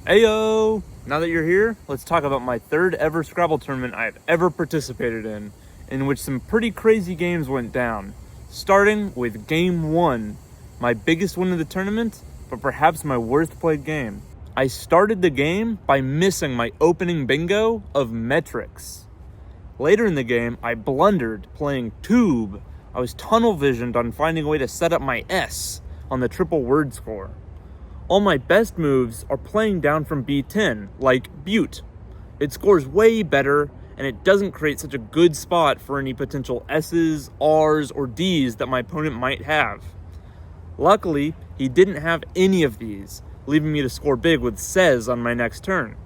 Ayo! Now that you're here, let's talk about my third ever Scrabble tournament I've ever participated in which some pretty crazy games went down. Starting with Game 1, my biggest win of the tournament, but perhaps my worst played game. I started the game by missing my opening bingo of metrics. Later in the game, I blundered playing tube. I was tunnel visioned on finding a way to set up my S on the triple word score. All my best moves are playing down from B10, like Butte. It scores way better, and it doesn't create such a good spot for any potential S's, R's, or D's that my opponent might have. Luckily, he didn't have any of these, leaving me to score big with says on my next turn.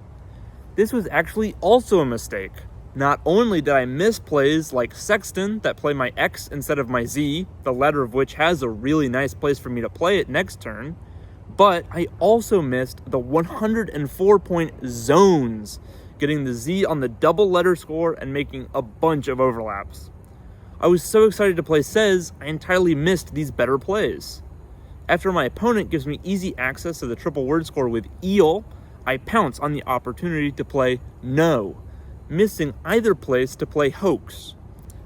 This was actually also a mistake. Not only did I miss plays like Sexton that play my X instead of my Z, the latter of which has a really nice place for me to play it next turn, but I also missed the 104-point zones, getting the Z on the double letter score and making a bunch of overlaps. I was so excited to play says, I entirely missed these better plays. After my opponent gives me easy access to the triple word score with eel, I pounce on the opportunity to play no, missing either place to play hoax.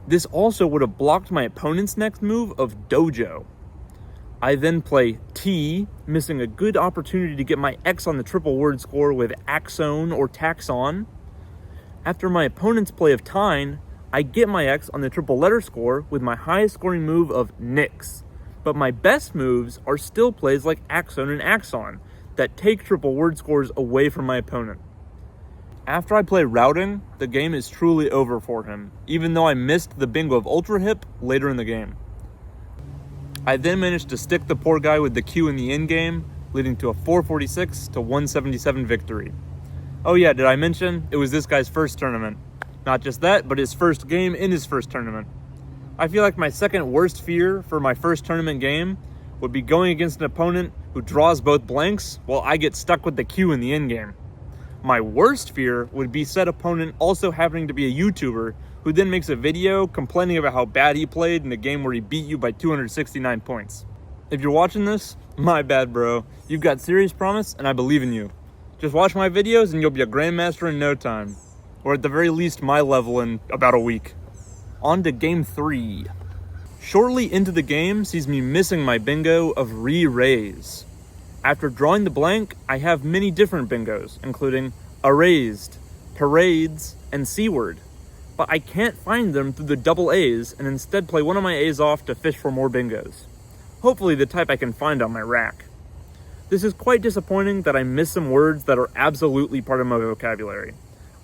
This also would have blocked my opponent's next move of dojo. I then play T, missing a good opportunity to get my X on the triple word score with axone or taxon. After my opponent's play of tine, I get my X on the triple letter score with my highest scoring move of nix. But my best moves are still plays like axone and axon that take triple word scores away from my opponent. After I play routing, the game is truly over for him, even though I missed the bingo of ultra hip later in the game. I then managed to stick the poor guy with the Q in the end game, leading to a 446 to 177 victory. Oh yeah, did I mention it was this guy's first tournament? Not just that, but his first game in his first tournament. I feel like my second worst fear for my first tournament game would be going against an opponent who draws both blanks while I get stuck with the Q in the end game. My worst fear would be said opponent also happening to be a YouTuber who then makes a video complaining about how bad he played in a game where he beat you by 269 points. If you're watching this, my bad, bro. You've got serious promise and I believe in you. Just watch my videos and you'll be a grandmaster in no time. Or at the very least my level in about a week. On to game 3. Shortly into the game sees me missing my bingo of re-raise. After drawing the blank, I have many different bingos, including erased, parades, and seaward. But I can't find them through the double A's and instead play one of my A's off to fish for more bingos. Hopefully the type I can find on my rack. This is quite disappointing that I miss some words that are absolutely part of my vocabulary.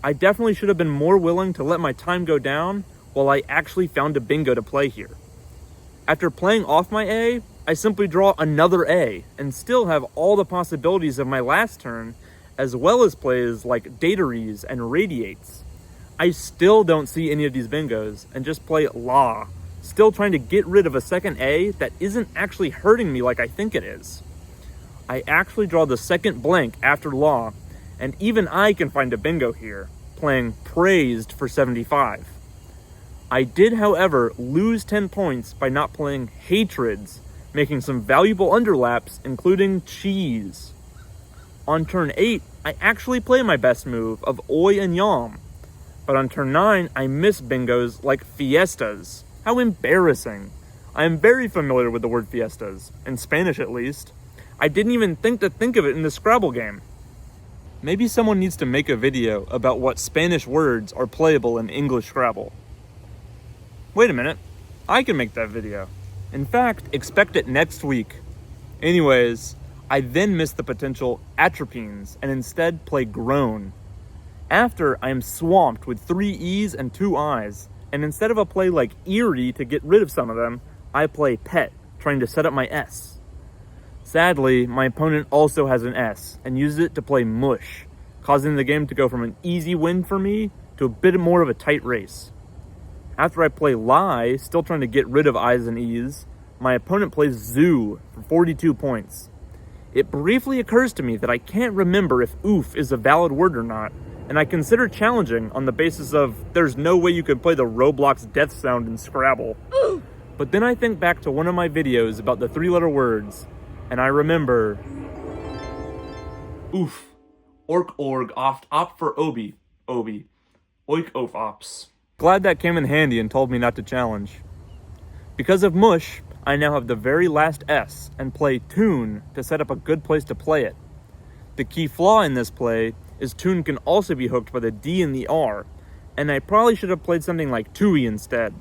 I definitely should have been more willing to let my time go down while I actually found a bingo to play here. After playing off my A, I simply draw another A and still have all the possibilities of my last turn, as well as plays like dataries and radiates. I still don't see any of these bingos and just play law, still trying to get rid of a second A that isn't actually hurting me like I think it is. I actually draw the second blank after law, and even I can find a bingo here, playing praised for 75. I did, however, lose 10 points by not playing hatreds, making some valuable underlaps, including cheese. On turn 8, I actually play my best move of oi and yam. But on turn 9, I miss bingos like fiestas. How embarrassing. I am very familiar with the word fiestas, in Spanish at least. I didn't even think of it in the Scrabble game. Maybe someone needs to make a video about what Spanish words are playable in English Scrabble. Wait a minute, I can make that video. In fact, expect it next week. Anyways, I then miss the potential atropines and instead play groan. After, I am swamped with 3 E's and 2 I's, and instead of a play like eerie to get rid of some of them, I play pet, trying to set up my S. Sadly, my opponent also has an S, and uses it to play mush, causing the game to go from an easy win for me to a bit more of a tight race. After I play lie, still trying to get rid of I's and E's, my opponent plays zoo for 42 points. It briefly occurs to me that I can't remember if oof is a valid word or not, and I consider challenging on the basis of there's no way you could play the Roblox death sound in Scrabble. But then I think back to one of my videos about the 3-letter words, and I remember oof, Ork org oft op for obi, obi, oik of ops. Glad that came in handy and told me not to challenge. Because of mush, I now have the very last S and play tune to set up a good place to play it. The key flaw in this play is tune can also be hooked by the D and the R, and I probably should have played something like tui instead.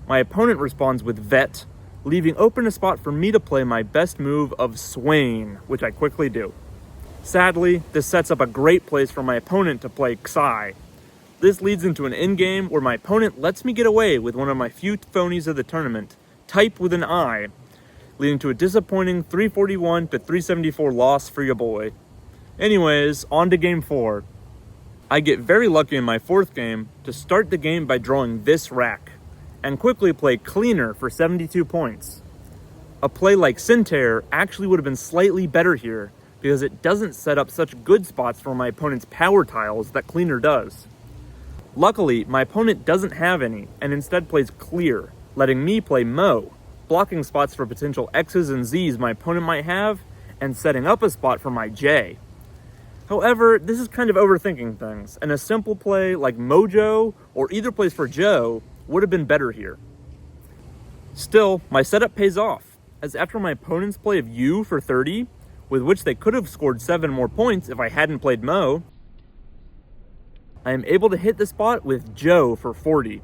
My opponent responds with vet, leaving open a spot for me to play my best move of swain, which I quickly do. Sadly, this sets up a great place for my opponent to play Xai. This leads into an endgame where my opponent lets me get away with one of my few phonies of the tournament, type with an I, leading to a disappointing 341 to 374 loss for your boy. Anyways, on to game 4. I get very lucky in my 4th game to start the game by drawing this rack, and quickly play cleaner for 72 points. A play like Sinter actually would have been slightly better here, because it doesn't set up such good spots for my opponent's power tiles that cleaner does. Luckily, my opponent doesn't have any, and instead plays clear, letting me play Mo, blocking spots for potential X's and Z's my opponent might have, and setting up a spot for my J. However, this is kind of overthinking things, and a simple play like Mojo or either plays for Joe would have been better here. Still, my setup pays off, as after my opponent's play of U for 30, with which they could have scored 7 more points if I hadn't played Mo, I am able to hit the spot with Joe for 40.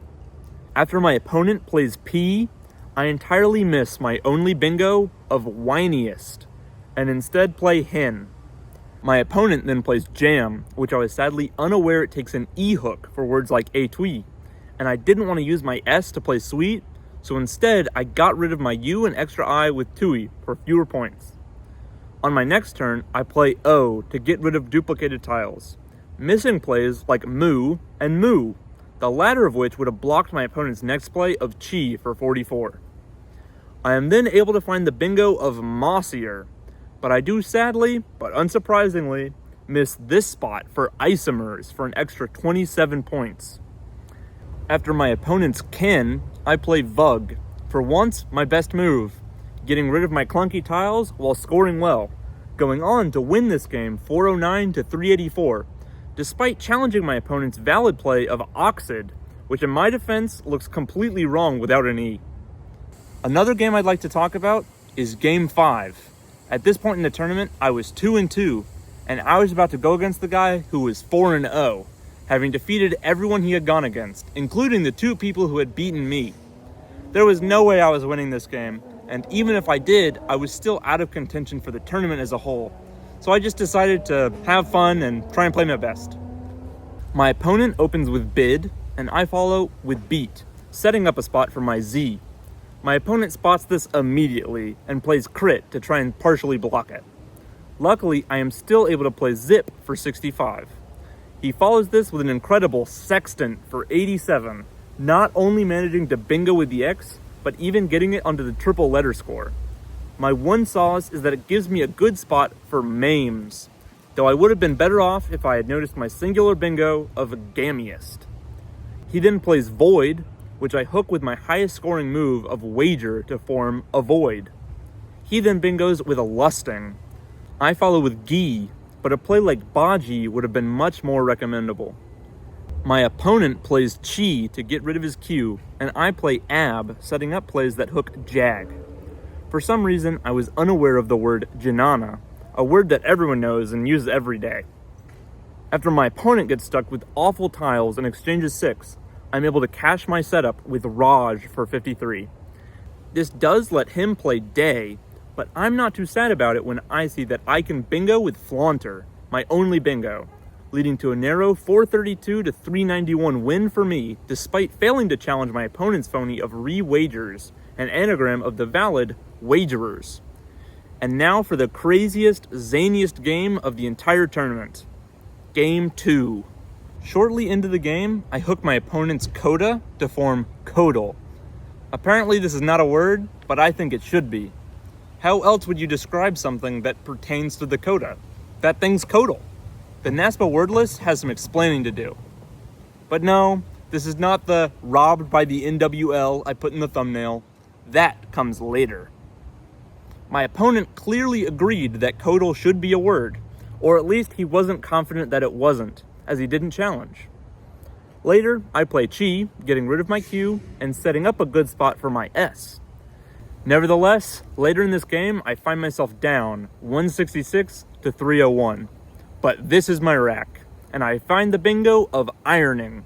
After my opponent plays P, I entirely miss my only bingo of whiniest, and instead play Hen. My opponent then plays Jam, which I was sadly unaware it takes an E hook for words like etui, and I didn't want to use my S to play sweet, so instead I got rid of my U and extra I with tui for fewer points. On my next turn, I play O to get rid of duplicated tiles, missing plays like Moo and Moo, the latter of which would have blocked my opponent's next play of Chi for 44. I am then able to find the bingo of Mossier, but I do sadly, but unsurprisingly, miss this spot for Isomers for an extra 27 points. After my opponent's Ken, I play Vug, for once my best move, getting rid of my clunky tiles while scoring well, going on to win this game 409 to 384, despite challenging my opponent's valid play of Oxid, which in my defense looks completely wrong without an E. Another game I'd like to talk about is Game 5. At this point in the tournament, I was 2-2, and I was about to go against the guy who was 4-0, having defeated everyone he had gone against, including the 2 people who had beaten me. There was no way I was winning this game, and even if I did, I was still out of contention for the tournament as a whole. So I just decided to have fun and try and play my best. My opponent opens with Bid, and I follow with Beat, setting up a spot for my Z. My opponent spots this immediately and plays Crit to try and partially block it. Luckily, I am still able to play Zip for 65. He follows this with an incredible Sextant for 87, not only managing to bingo with the X, but even getting it onto the triple letter score. My one solace is that it gives me a good spot for Maims, though I would have been better off if I had noticed my singular bingo of Gammiest. He then plays Void, which I hook with my highest scoring move of Wager to form Avoid. He then bingos with a Lusting. I follow with Gi, but a play like Baji would have been much more recommendable. My opponent plays Chi to get rid of his Q, and I play Ab, setting up plays that hook Jag. For some reason, I was unaware of the word Janana, a word that everyone knows and uses every day. After my opponent gets stuck with awful tiles and exchanges 6, I'm able to cash my setup with Raj for 53. This does let him play Day, but I'm not too sad about it when I see that I can bingo with Flaunter, my only bingo, leading to a narrow 432 to 391 win for me, despite failing to challenge my opponent's phony of Re-Wagers, an anagram of the valid Wagerers. And now for the craziest, zaniest game of the entire tournament. Game 2. Shortly into the game, I hook my opponent's coda to form Codal. Apparently this is not a word, but I think it should be. How else would you describe something that pertains to the coda? That thing's Codal. The NASPA word list has some explaining to do. But no, this is not the robbed by the NWL I put in the thumbnail. That comes later. My opponent clearly agreed that Codal should be a word, Or at least he wasn't confident that it wasn't, as he didn't challenge. Later, I play Chi, getting rid of my Q and setting up a good spot for my S. Nevertheless, later in this game, I find myself down 166 to 301. But this is my rack, and I find the bingo of ironing,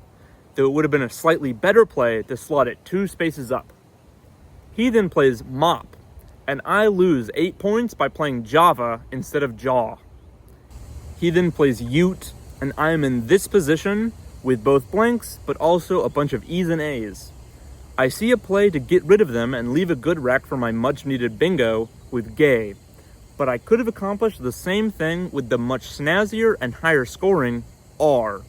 though it would have been a slightly better play to slot it 2 spaces up. He then plays mop, and I lose 8 points by playing Java instead of jaw. He then plays Ute, and I am in this position with both blanks, but also a bunch of E's and A's. I see a play to get rid of them and leave a good rack for my much needed bingo with Gay, but I could have accomplished the same thing with the much snazzier and higher scoring R.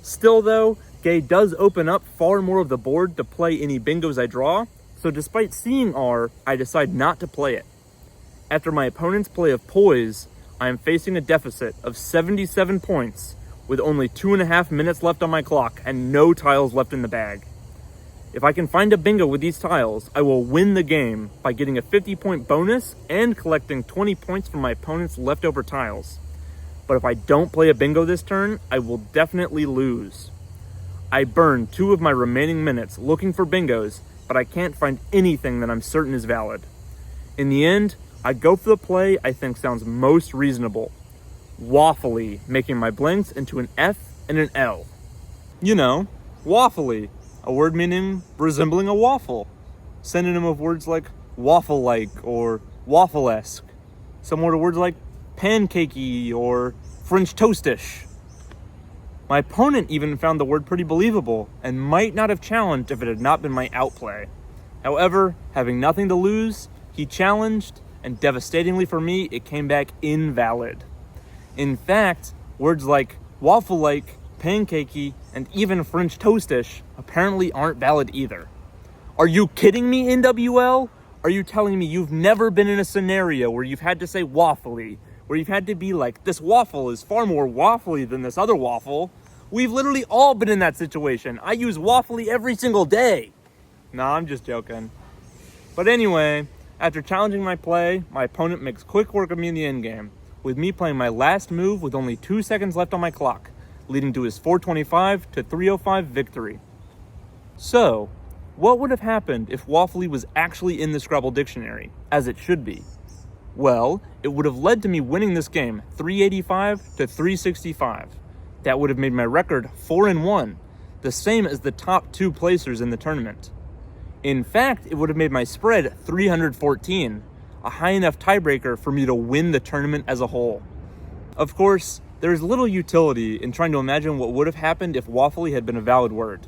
Still though, Gay does open up far more of the board to play any bingos I draw, so despite seeing R, I decide not to play it. After my opponent's play of Poise, I am facing a deficit of 77 points with only 2.5 minutes left on my clock and no tiles left in the bag. If I can find a bingo with these tiles, I will win the game by getting a 50-point bonus and collecting 20 points from my opponent's leftover tiles. But if I don't play a bingo this turn, I will definitely lose. I burn 2 of my remaining minutes looking for bingos, but I can't find anything that I'm certain is valid. In the end, I go for the play I think sounds most reasonable. Waffly, making my blanks into an F and an L. You know, waffly, a word meaning resembling a waffle. Synonym of words like waffle-like or waffle-esque. Similar to words like pancakey or French toastish. My opponent even found the word pretty believable and might not have challenged if it had not been my outplay. However, having nothing to lose, he challenged, and devastatingly for me, it came back invalid. In fact, words like waffle-like, pancakey, and even French toastish apparently aren't valid either. Are you kidding me, NWL? Are you telling me you've never been in a scenario where you've had to say waffly, where you've had to be like, this waffle is far more waffly than this other waffle? We've literally all been in that situation. I use waffly every single day. Nah, I'm just joking. But anyway, after challenging my play, my opponent makes quick work of me in the endgame, with me playing my last move with only 2 seconds left on my clock, leading to his 425 to 305 victory. So, what would have happened if waffly was actually in the Scrabble dictionary, as it should be? Well, it would have led to me winning this game 385 to 365. That would have made my record 4-1, the same as the top 2 placers in the tournament. In fact, it would have made my spread 314, a high enough tiebreaker for me to win the tournament as a whole. Of course, there is little utility in trying to imagine what would have happened if waffly had been a valid word.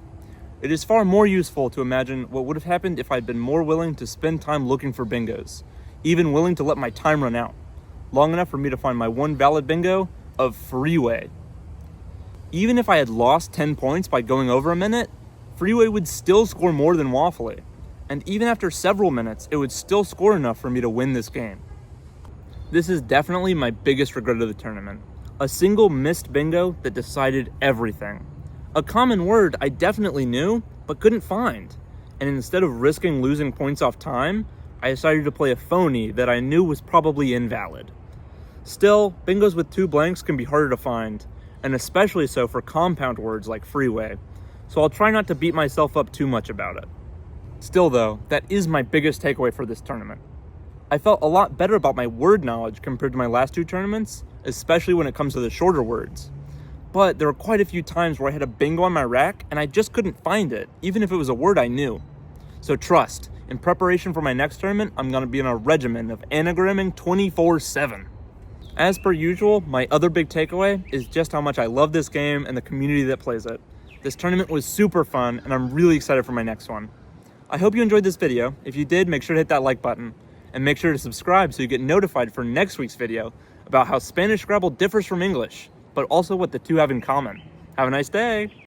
It is far more useful to imagine what would have happened if I'd been more willing to spend time looking for bingos, even willing to let my time run out, long enough for me to find my one valid bingo of Freeway. Even if I had lost 10 points by going over a minute, Freeway would still score more than waffly. And even after several minutes, it would still score enough for me to win this game. This is definitely my biggest regret of the tournament. A single missed bingo that decided everything. A common word I definitely knew, but couldn't find. And instead of risking losing points off time, I decided to play a phony that I knew was probably invalid. Still, bingos with 2 blanks can be harder to find, and especially so for compound words like freeway. So I'll try not to beat myself up too much about it. Still though, that is my biggest takeaway for this tournament. I felt a lot better about my word knowledge compared to my last 2 tournaments, especially when it comes to the shorter words. But there were quite a few times where I had a bingo on my rack and I just couldn't find it, even if it was a word I knew. So trust, in preparation for my next tournament, I'm going to be in a regimen of anagramming 24/7. As per usual, my other big takeaway is just how much I love this game and the community that plays it. This tournament was super fun and I'm really excited for my next one. I hope you enjoyed this video. If you did, make sure to hit that like button and make sure to subscribe so you get notified for next week's video about how Spanish Scrabble differs from English, but also what the 2 have in common. Have a nice day.